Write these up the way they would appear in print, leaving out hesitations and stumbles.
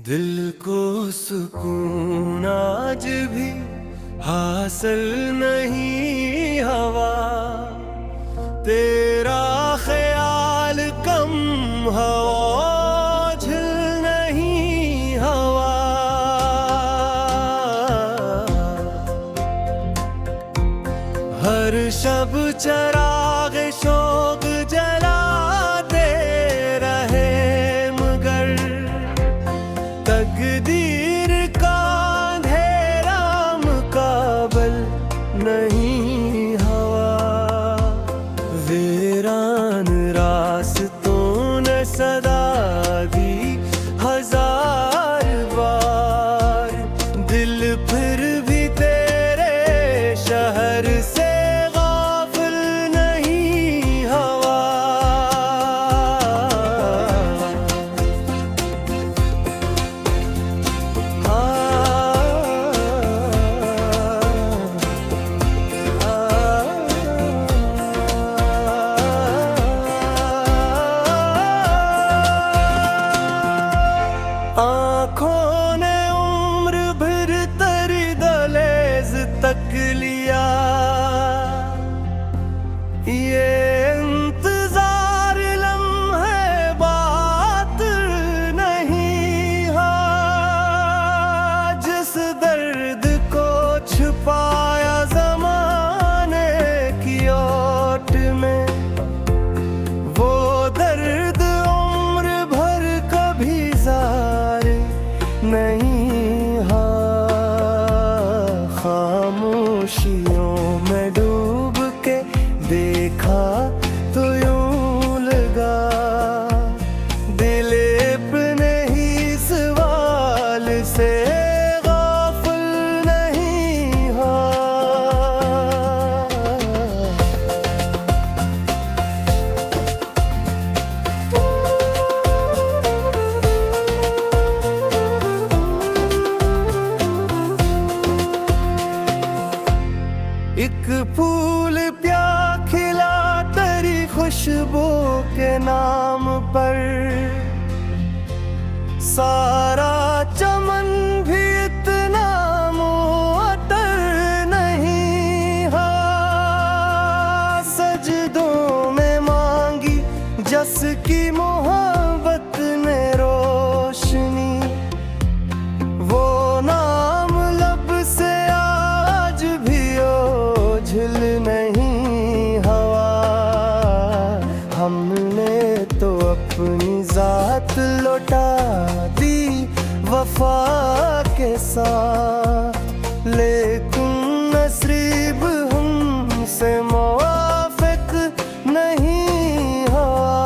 दिल को सुकून आज भी हासिल नहीं हवा, तेरा ख्याल कम हवा झिल नहीं हवा। हर शब चराग शौक जलाते रहे मगर तकदीर का अंधेरा मुकाबल नहीं हवा। वीरान रास्तों ने सदा दी हजार बार, दिल फिर भी तेरे शहर से गाफिल नहीं हवा। आँखों ने उम्र भर तेरी दहलीज तक लिया, ये इंतजार लम्हे बात नहीं है। जिस दर्द को छुपाया ज़माने की ओट में, वो दर्द उम्र भर कभी ज़ाहिर नहीं हा। खामोशियों में डूब के देखा तो यूं लगा, दिल अपने ही सवाल से गाफिल नहीं हा। एक फूल प्या खिला तेरी खुशबू के नाम पर, सारा चमन भी इतना मुअत्तर नहीं है। सजदों में मांगी जस की मोहब्बत ने रोशनी, वो नाम लब से आज भी ओझल नहीं हवा। हमने तो अपनी जात लौटा दी वफा के साथ, लेकिन नसीब हमसे मुवाफिक नहीं हुआ।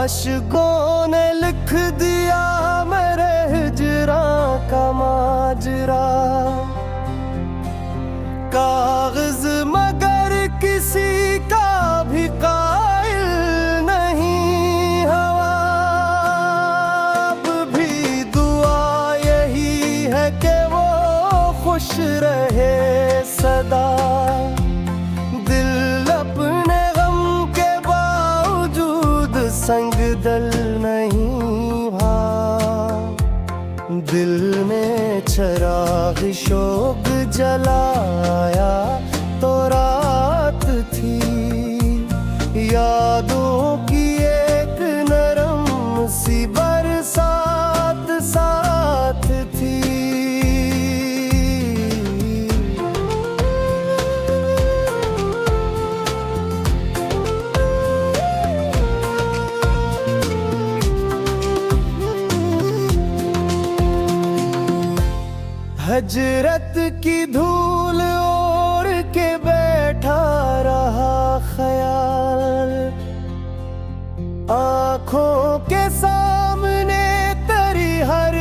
अश्कों ने लिख दिया मेरे हिजरा का माजरा, कागज मगर किसी का भी कायल नहीं हवा। अब भी दुआ यही है कि वो खुश रहे सदा, दिल अपने गम के बावजूद संग दल नहीं भा। दिल में चराग शोक जलाया तो रात थी, यादों की एक नरम सी बरसात साथ थी। हजरत की धूल ओढ़ के बैठा रहा ख्याल, आँखों के सामने तेरी हर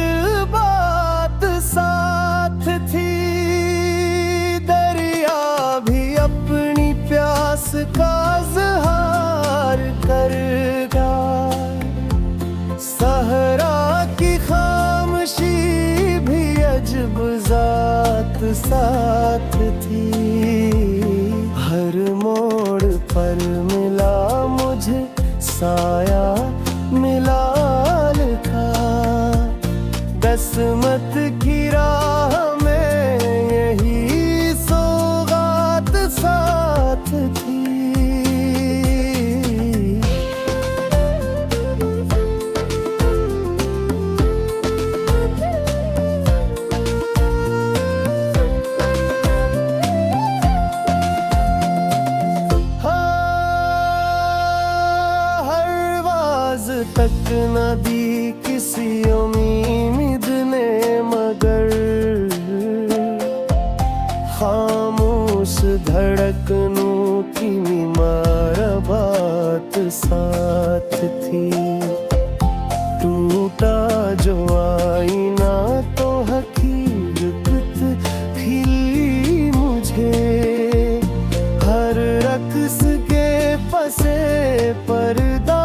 बात साथ थी। दरिया भी अपनी प्यास का इज़हार कर गया, सहरा की खाम साथ थी। हर मोड़ पर मिला मुझे साया, मिला लिखा किस्मत की राह में यही सौगात साथ थी। तक न दी किसी उम्मीद ने, मगर खामोश धड़कनों की बीमार बात साथ थी। टूटा जो आईना तो हकीकत खिली मुझे, हर रक्स के पसे पर्दा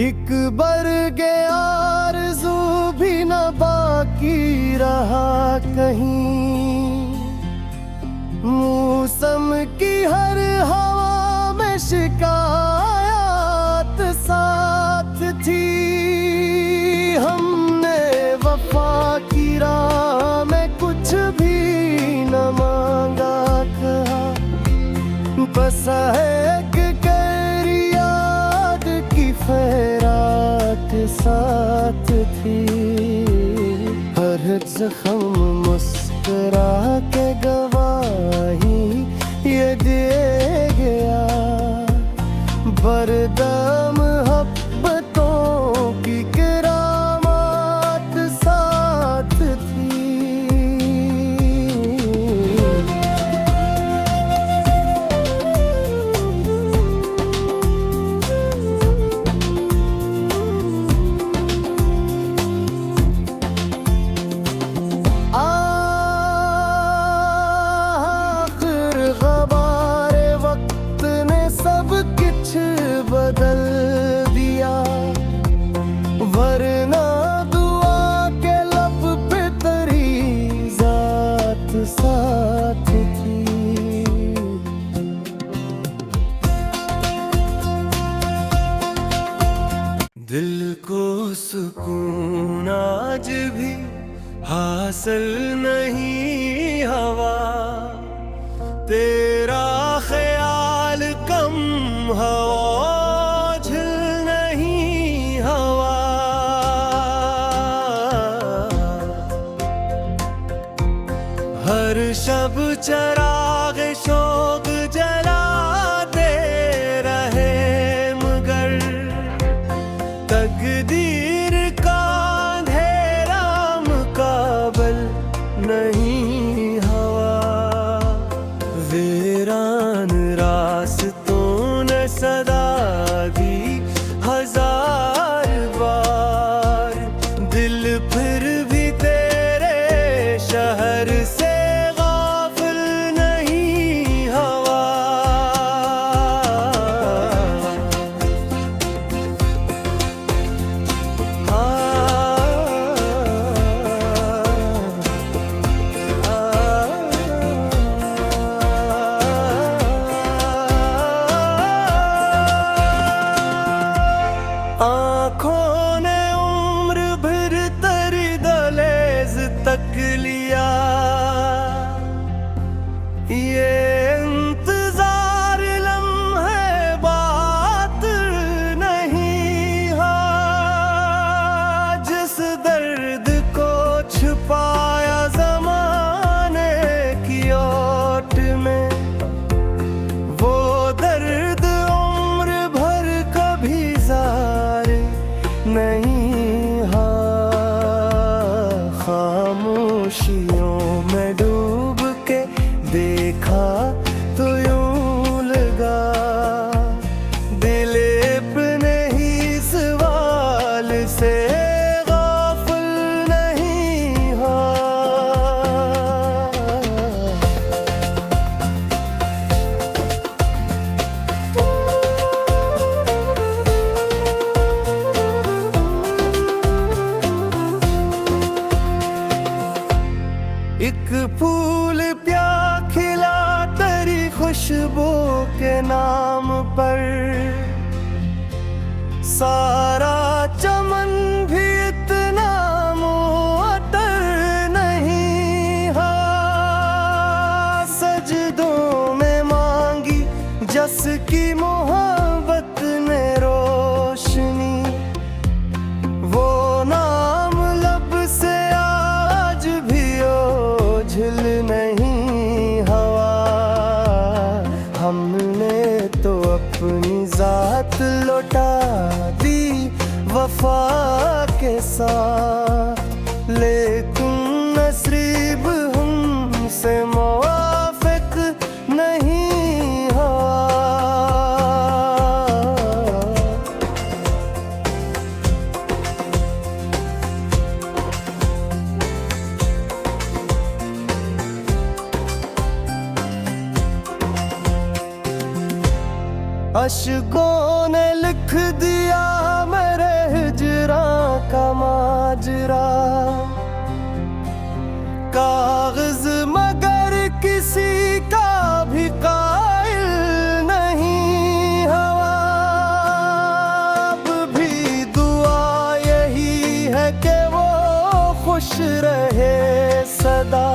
एक बरगे आरज़ू भी न बाकी रहा कहीं। मौसम की हर हवा में शिकायत साथ थी। हमने वफा की राह में कुछ भी न मांगा, कहा बस एक खैरात साथ थी। हर जख्म मुस्कुरा के गवाही ये दे गया, बरदम मोहब्बतों की करामात साथ थी। बदल दिया, वरना दुआ के लब पे तेरी जात साथ थी। दिल को सुकून आज भी हासिल नहीं हवा, तेरा ख्याल कम हवा हर शब चराग शौक जलाते रहे, मगर तकदीर का अंधेरा मुकाबल नहीं हवा। वीरान रास्तों ने सदा दी हजार बार, दिल फिर भी तेरे शहर से आँखों ने उम्र भर तेरी दहलीज तक लिया, ये इंतजार लम्हे बात नहीं है। जिस दर्द को छुपाया ज़माने की ओट में, वो दर्द उम्र भर कभी नहीं हा। खामोशियों में डूब के देखा तो यूं लगा, दिल अपने ही सवाल से गाफिल नहीं नाम पर सारा चमन भी इतना मुअत्तर नहीं। हाँ, सजदों में मांगी जस की मोहब्बत ने रोशनी, वो नाम लब से आज भी ओझल नहीं। हवा हमने तो अपनी जात लौटा दी वफा के साथ, लेकिन नसीब हमसे मुवाफिक नहीं हुआ। अश्कों ने लिख दिया मेरे हिजरा का माजरा, कागज मगर किसी का भी कायल नहीं। हवा अब भी दुआ यही है कि वो खुश रहे सदा,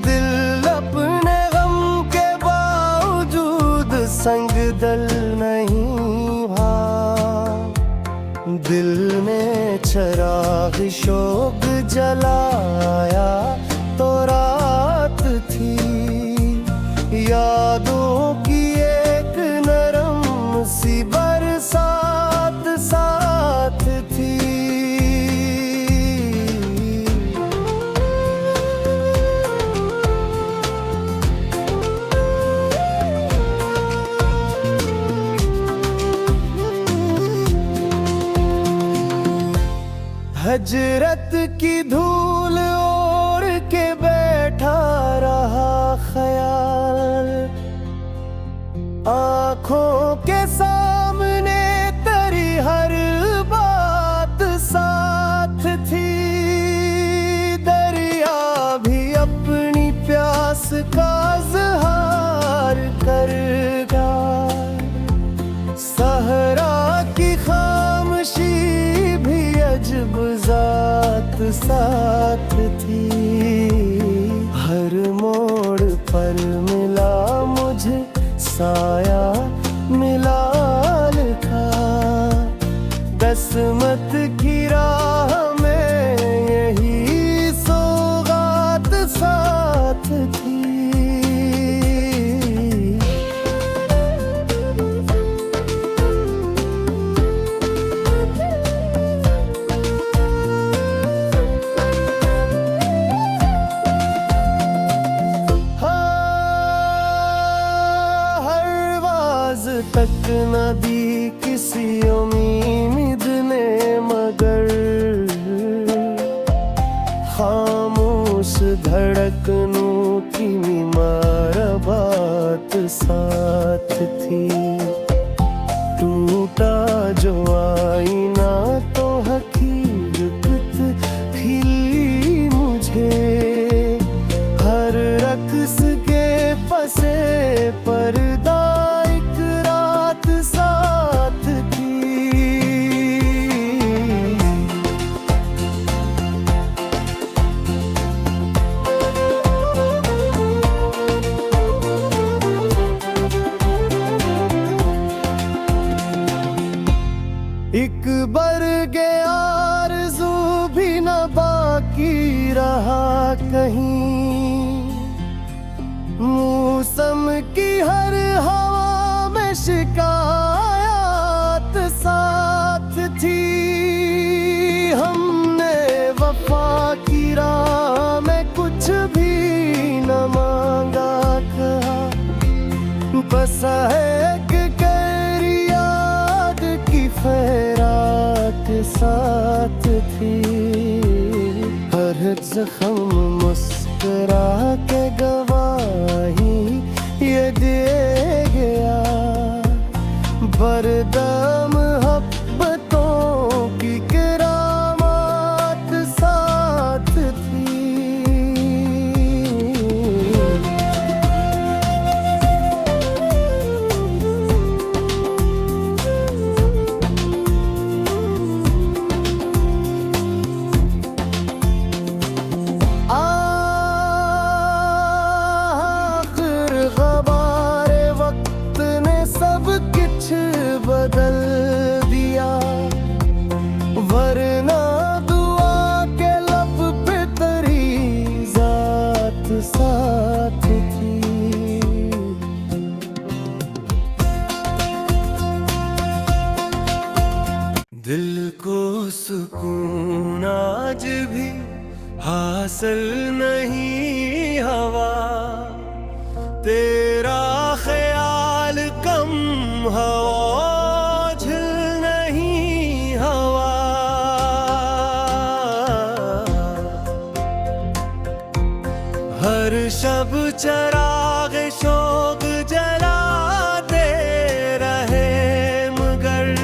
दिल अपने गम के बावजूद संग दल नहीं भा। दिल में चराग शोक जलाया तो रात थी, यादों की एक नरम सी बरसात साथ थी। हजरत की धूल ओढ़ के बैठा रहा ख्याल, आँखों के सामने तेरी हर बात साथ थी। दरिया भी अपनी प्यास का इज़हार करेगा, सहरा की खामोशी भी अजब जात साथ थी। हर मोड़ पर मिला मुझे साया मिला लिखा, किस्मत की राह में यही सौगात साथ थी। तक न दी किसी उम्मीद ने, मगर खामोश धड़कनों की बीमार बात साथ थी। टूटा जो आईना तो हकीकत खिली मुझे, हर रक्स के पसे पर्दा एक बरगे आरज़ू भी न बाकी रहा कहीं। मौसम की हर हवा में शिकायत साथ थी। हमने वफा की राह में कुछ भी न मांगा कहा, बस एक गहरी याद की खैरात साथ थी। हर जख्म मुस्कुरा के गवाही ये दे गया, बरदम मोहब्बतों की करामात साथ थी। दिल को सुकून आज भी हासिल नहीं हवा, तेरा ख्याल कम हवा झिल नहीं हवा। हर शब चराग शौक जलाते रहे मगर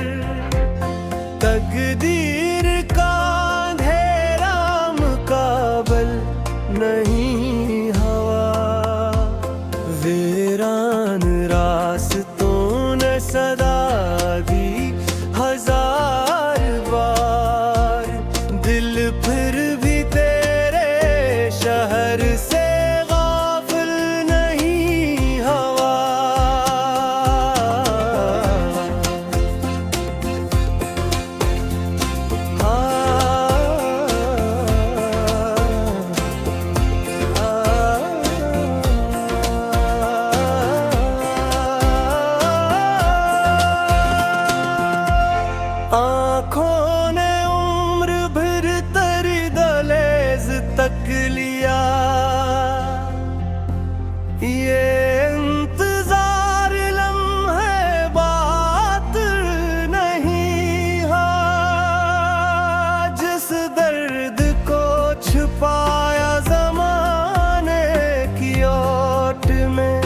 तकदीर का अंधेरा मुकाबल नहीं हवा। वीरान रास्तों ने सदा दी हजार बार, दिल फिर भी तेरे शहर से गाफिल नहीं हवा। आँखों ने उम्र भर तेरी दहलीज तक लिया, ये इंतजार लम्हे बात नहीं है। जिस दर्द को छुपाया ज़माने की ओट में,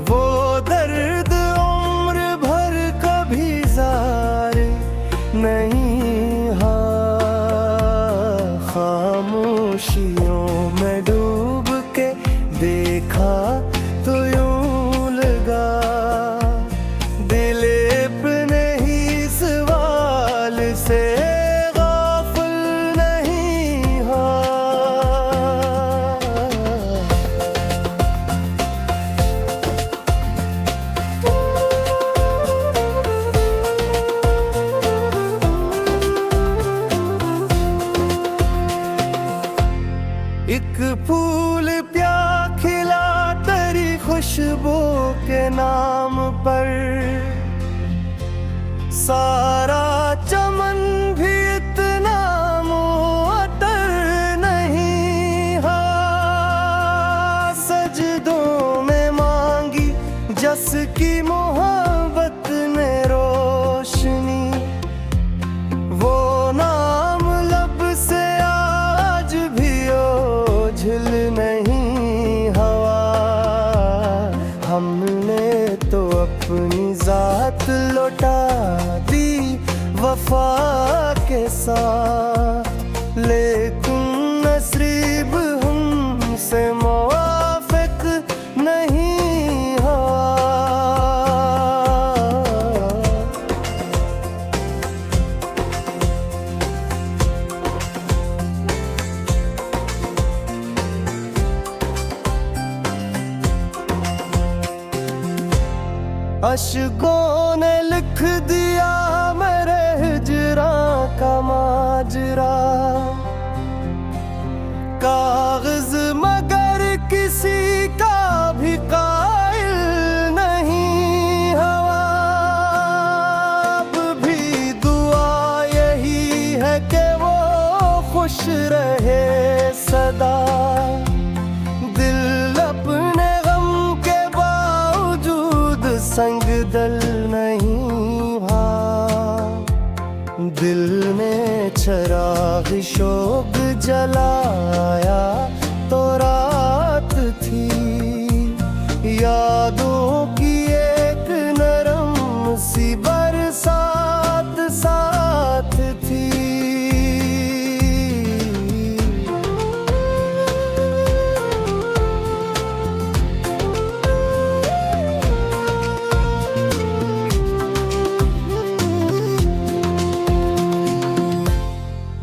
वो दर्द उम्र भर कभी ज़ाहिर नहीं हा। खामोशियों में डूब के देखा तो यूं लगा, दिल अपने ही सवाल से गाफिल नहीं हा। एक फूल प्या खिला तेरी खुशबू के नाम पर, सारा चमन भी इतना मुअत्तर नहीं है। सजदों में मांगी जस की मोहब्बत ने रोशनी, वो नाम लब से आज भी ओझल नहीं हवा। हमने तो अपनी जात लौटा दी वफा के साथ, लेकिन नसीब हमसे मुवाफिक नहीं हुआ। अश्कों ने लिख दिया मेरे हिजरा का माजरा, कागज मगर किसी का भी कायल नहीं हवा। अब भी दुआ यही है कि वो खुश रहे सदा, दिल अपने गम के बावजूद संग दल नहीं भा। दिल ने चराग शोक जलाया तो रात थी, यादों की एक नरम सी बरसात साथ थी।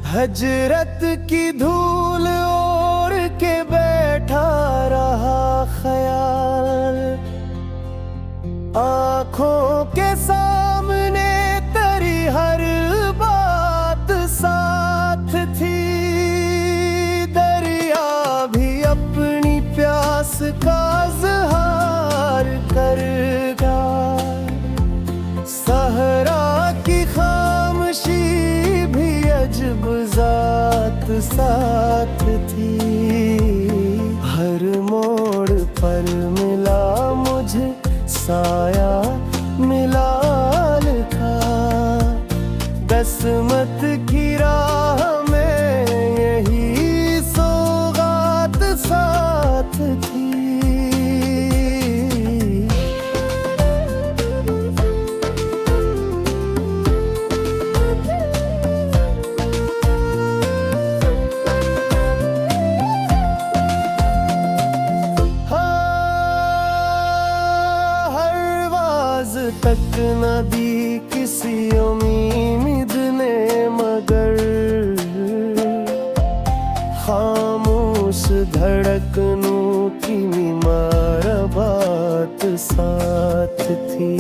हजरत की धूल ओढ़ के बैठा रहा ख्याल, आँखों के सामने तेरी हर बात साथ थी। दरिया भी अपनी प्यास का इज़हार करगा, सहरा की खाम साथ थी। हर मोड़ पर मिला मुझे साया, मिला लिखा किस्मत की राह में यही सौगात साथ थी। तक न दी किसी उम्मीद ने, मगर खामोश धड़कनों की बीमार बात साथ थी।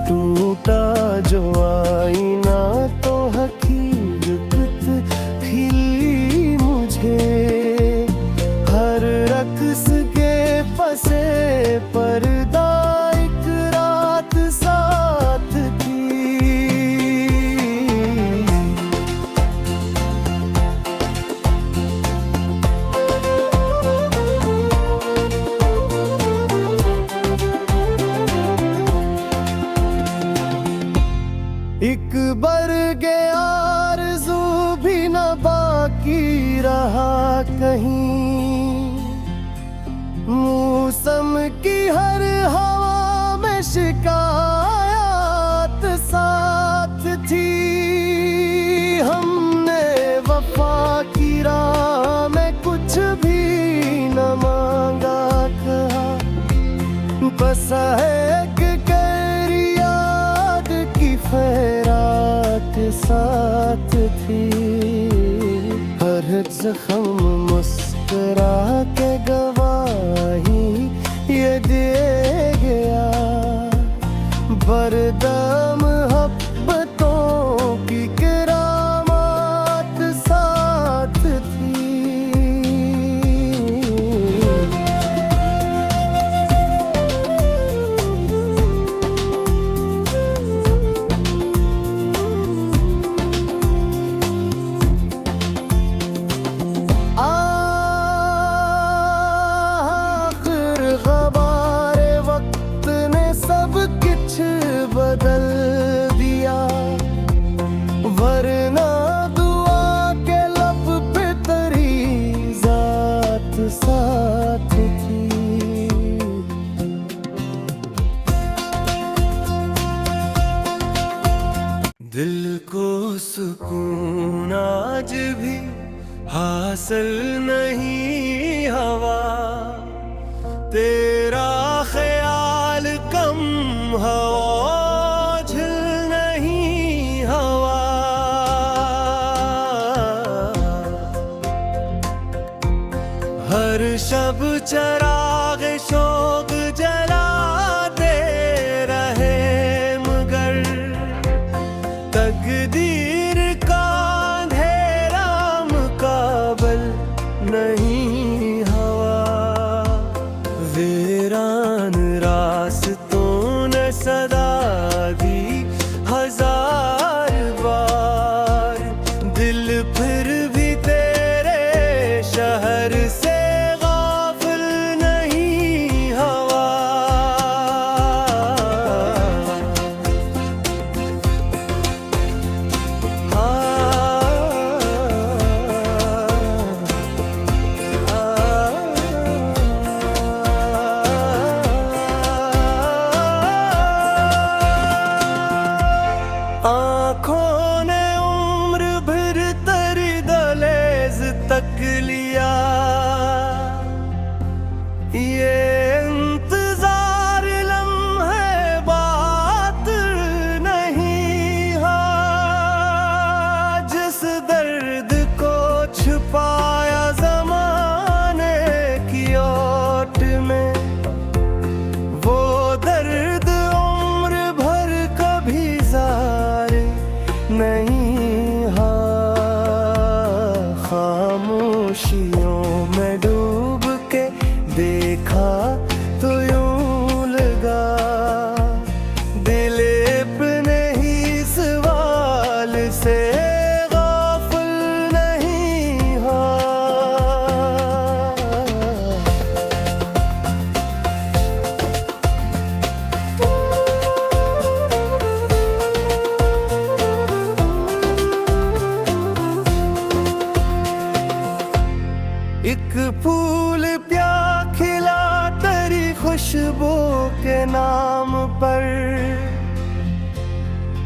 टूटा जो आईना तो हकीकत खिली मुझे, हर रक्स के पसे पर्दा एक बरगे आरज़ू भी न बाकी रहा कहीं। मौसम की हर हवा में शिकायत साथ थी। हमने वफा की राह में कुछ भी न मांगा, कहा बस एक खैरात साथ थी। हर जख्म मुस्कुरा के गवाही ये दे गया, बरदम मोहब्बतों की करामात साथ थी। बदल दिया, वरना दुआ के लब पे तेरी जात साथ थी। दिल को सुकून आज भी हासिल नहीं हवा, तेरा ख्याल कम हवा हर शब चराग शोक जलाते रहे, मगर तकदीर का अंधेरा मुकाबल नहीं हवा। वीरान रास्तों ने सदा दी हजार बार, दिल फिर भी तेरे शहर से आँखों ने उम्र भर तेरी दहलीज तक लिया, ये इंतजार लम्हे बात नहीं है। जिस दर्द को छुपाया ज़माने की ओट में, वो दर्द उम्र भर कभी नहीं हा। खामोशियों में डूब के देखा तो यूं लगा, दिल अपने ही सवाल से गाफिल नहीं नाम पर।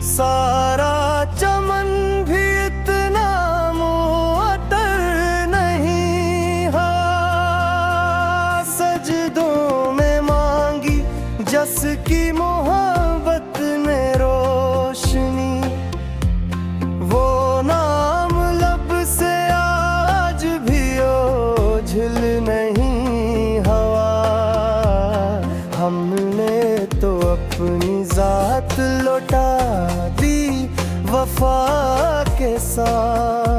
सारा चमन भी इतना मुअत्तर नहीं। हाँ, सजदों में मांगी जस की मोहब्बत ने रोशनी। वो नाम लब से आज भी ओझल नहीं। हवा हमने तो अपनी जात लौटा दी वफा के साथ।